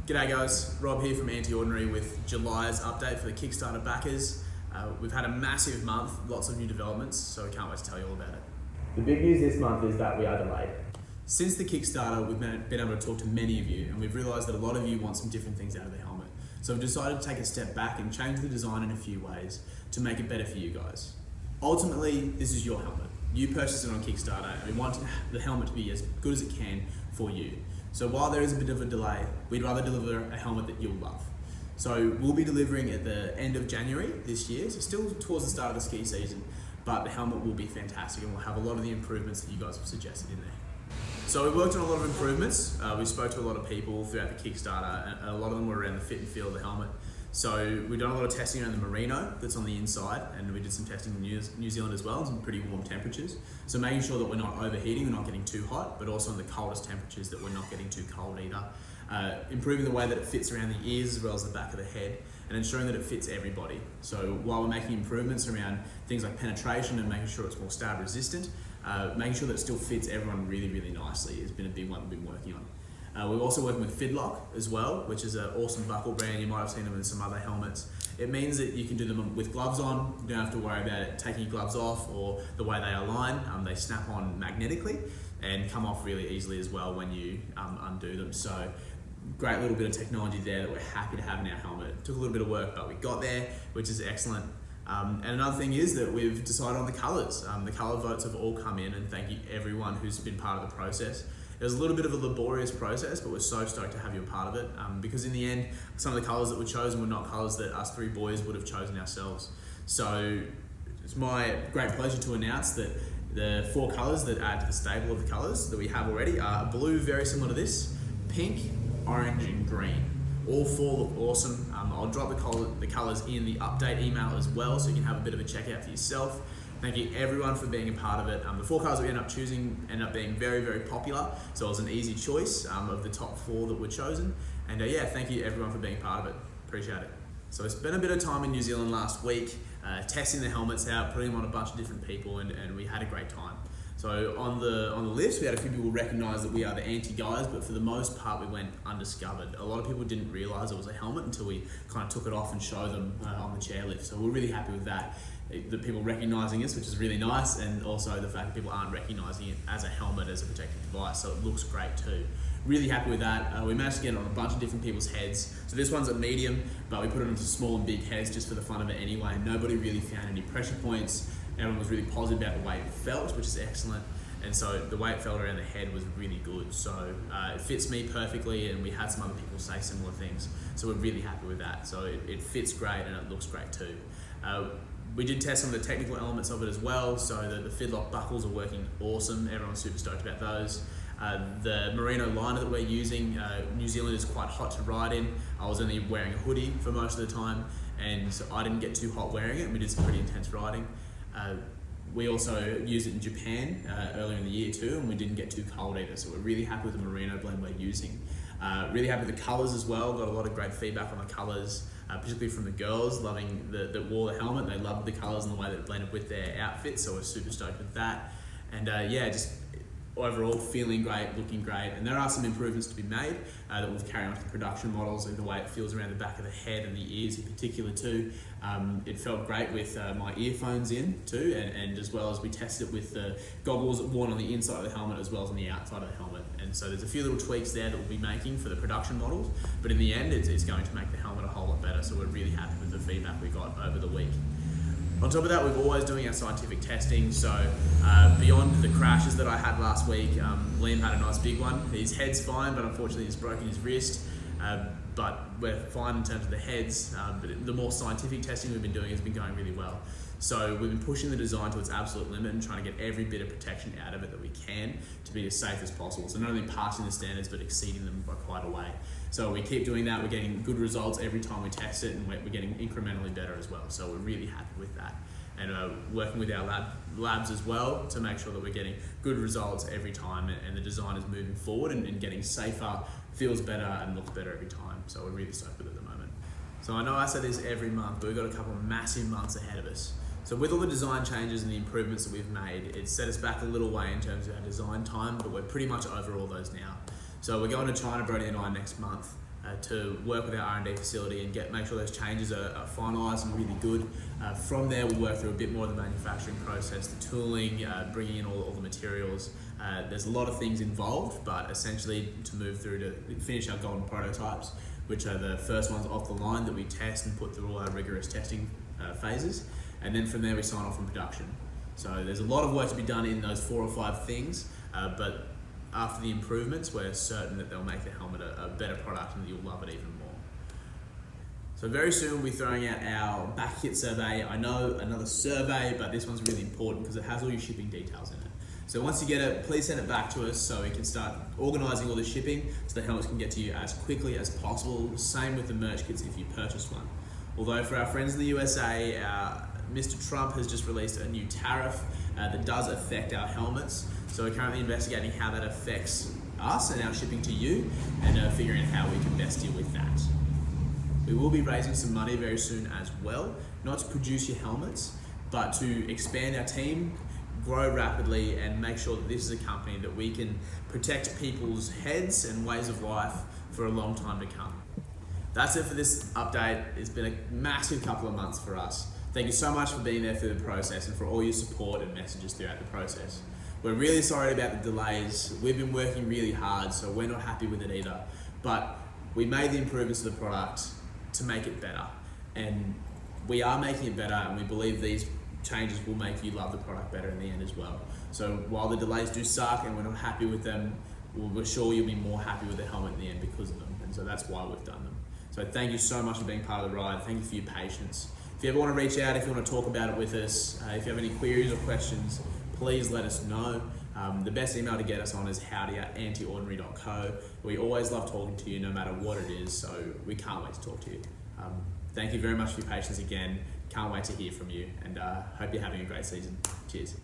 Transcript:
G'day guys, Rob here from Anti-Ordinary with July's update for the Kickstarter backers. We've had a massive month, lots of new developments, so we can't wait to tell you all about it. The big news this month is that we are delayed. Since the Kickstarter, we've been able to talk to many of you, and we've realised that a lot of you want some different things out of the helmet. So we've decided to take a step back and change the design in a few ways to make it better for you guys. Ultimately, this is your helmet. You purchased it on Kickstarter, and we want the helmet to be as good as it can for you. So while there is a bit of a delay, we'd rather deliver a helmet that you'll love. So we'll be delivering at the end of January this year, so still towards the start of the ski season, but the helmet will be fantastic and we'll have a lot of the improvements that you guys have suggested in there. So we worked on a lot of improvements. We spoke to a lot of people throughout the Kickstarter, and a lot of them were around the fit and feel of the helmet. So we've done a lot of testing around the merino that's on the inside, and we did some testing in New Zealand as well, in some pretty warm temperatures. So making sure that we're not overheating, we're not getting too hot, but also in the coldest temperatures that we're not getting too cold either. Improving the way that it fits around the ears as well as the back of the head, and ensuring that it fits everybody. So while we're making improvements around things like penetration and making sure it's more stab resistant, making sure that it still fits everyone really, really nicely has been a big one that we've been working on. We're also working with Fidlock as well, which is an awesome buckle brand. You might have seen them in some other helmets. It means that you can do them with gloves on. You don't have to worry about it taking your gloves off or the way they align. They snap on magnetically and come off really easily as well when you undo them. So great little bit of technology there that we're happy to have in our helmet. It took a little bit of work, but we got there, which is excellent. And another thing is that we've decided on the colours. The colour votes have all come in, and thank you everyone who's been part of the process. It was a little bit of a laborious process, but we're so stoked to have you a part of it, because in the end, some of the colours that were chosen were not colours that us three boys would have chosen ourselves. So it's my great pleasure to announce that the 4 colours that add to the stable of the colours that we have already are blue, very similar to this, pink, orange and green. All 4 look awesome. I'll drop the colours in the update email as well, so you can have a bit of a check out for yourself. Thank you everyone for being a part of it. The 4 colours we ended up choosing ended up being very, very popular, so it was an easy choice of the top 4 that were chosen. And yeah, thank you everyone for being a part of it. Appreciate it. So I spent a bit of time in New Zealand last week, testing the helmets out, putting them on a bunch of different people, and we had a great time. So on the list, we had a few people recognise that we are the anti-guys, but for the most part, we went undiscovered. A lot of people didn't realise it was a helmet until we kind of took it off and showed them on the chairlift. So we're really happy with that. The people recognising us, which is really nice, and also the fact that people aren't recognising it as a helmet, as a protective device, so it looks great too. Really happy with that. We managed to get it on a bunch of different people's heads. So this one's a medium, but we put it onto small and big heads just for the fun of it anyway. Nobody really found any pressure points. Everyone was really positive about the way it felt, which is excellent. And so the way it felt around the head was really good. So it fits me perfectly, and we had some other people say similar things. So we're really happy with that. So it fits great and it looks great too. We did test some of the technical elements of it as well. So the Fidlock buckles are working awesome. Everyone's super stoked about those. The merino liner that we're using, New Zealand is quite hot to ride in. I was only wearing a hoodie for most of the time, and so I didn't get too hot wearing it, and we did some pretty intense riding. We also used it in Japan earlier in the year too, and we didn't get too cold either. So we're really happy with the merino blend we're using. Really happy with the colours as well. Got a lot of great feedback on the colours, particularly from the girls, loving that wore the helmet. They loved the colours and the way that it blended with their outfits, so we're super stoked with that. And yeah, just overall feeling great, looking great. And there are some improvements to be made that we'll carry on to the production models, and the way it feels around the back of the head and the ears in particular too. It felt great with my earphones in too, and as well as we tested it with the goggles worn on the inside of the helmet as well as on the outside of the helmet. And so there's a few little tweaks there that we'll be making for the production models, but in the end it's going to make the helmet a whole lot better. So we're really happy with the feedback we got over the week. On top of that, we're always doing our scientific testing. So beyond the crashes that I had last week, Liam had a nice big one. His head's fine, but unfortunately he's broken his wrist. But we're fine in terms of the heads. But the more scientific testing we've been doing has been going really well. So we've been pushing the design to its absolute limit and trying to get every bit of protection out of it that we can to be as safe as possible. So not only passing the standards, but exceeding them by quite a way. So we keep doing that. We're getting good results every time we test it, and we're getting incrementally better as well. So we're really happy with that. And working with our labs as well to make sure that we're getting good results every time, and the design is moving forward and getting safer, feels better and looks better every time. So we're really stoked with it at the moment. So I know I say this every month, but we've got a couple of massive months ahead of us. So with all the design changes and the improvements that we've made, it's set us back a little way in terms of our design time, but we're pretty much over all those now. So we're going to China, Brody and I, next month. to work with our R&D facility and make sure those changes are finalised and really good. From there, we work through a bit more of the manufacturing process, the tooling, bringing in all the materials. There's a lot of things involved, but essentially to move through to finish our golden prototypes, which are the first ones off the line that we test and put through all our rigorous testing phases. And then from there, we sign off on production. So there's a lot of work to be done in those 4 or 5 things, but after the improvements, we're certain that they'll make the helmet a better product and that you'll love it even more. So very soon we'll be throwing out our back kit survey. I know another survey, but this one's really important because it has all your shipping details in it. So once you get it, please send it back to us so we can start organising all the shipping so the helmets can get to you as quickly as possible. Same with the merch kits if you purchase one. Although for our friends in the USA, Mr. Trump has just released a new tariff that does affect our helmets. So we're currently investigating how that affects us and our shipping to you, and figuring out how we can best deal with that. We will be raising some money very soon as well, not to produce your helmets, but to expand our team, grow rapidly, and make sure that this is a company that we can protect people's heads and ways of life for a long time to come. That's it for this update. It's been a massive couple of months for us. Thank you so much for being there through the process and for all your support and messages throughout the process. We're really sorry about the delays. We've been working really hard, so we're not happy with it either. But we made the improvements to the product to make it better. And we are making it better, and we believe these changes will make you love the product better in the end as well. So while the delays do suck and we're not happy with them, we're sure you'll be more happy with the helmet in the end because of them. And so that's why we've done them. So thank you so much for being part of the ride. Thank you for your patience. If you ever want to reach out, if you want to talk about it with us, if you have any queries or questions, please let us know. The best email to get us on is howdy@antiordinary.co. We always love talking to you no matter what it is, so we can't wait to talk to you. Thank you very much for your patience again. Can't wait to hear from you, and hope you're having a great season. Cheers.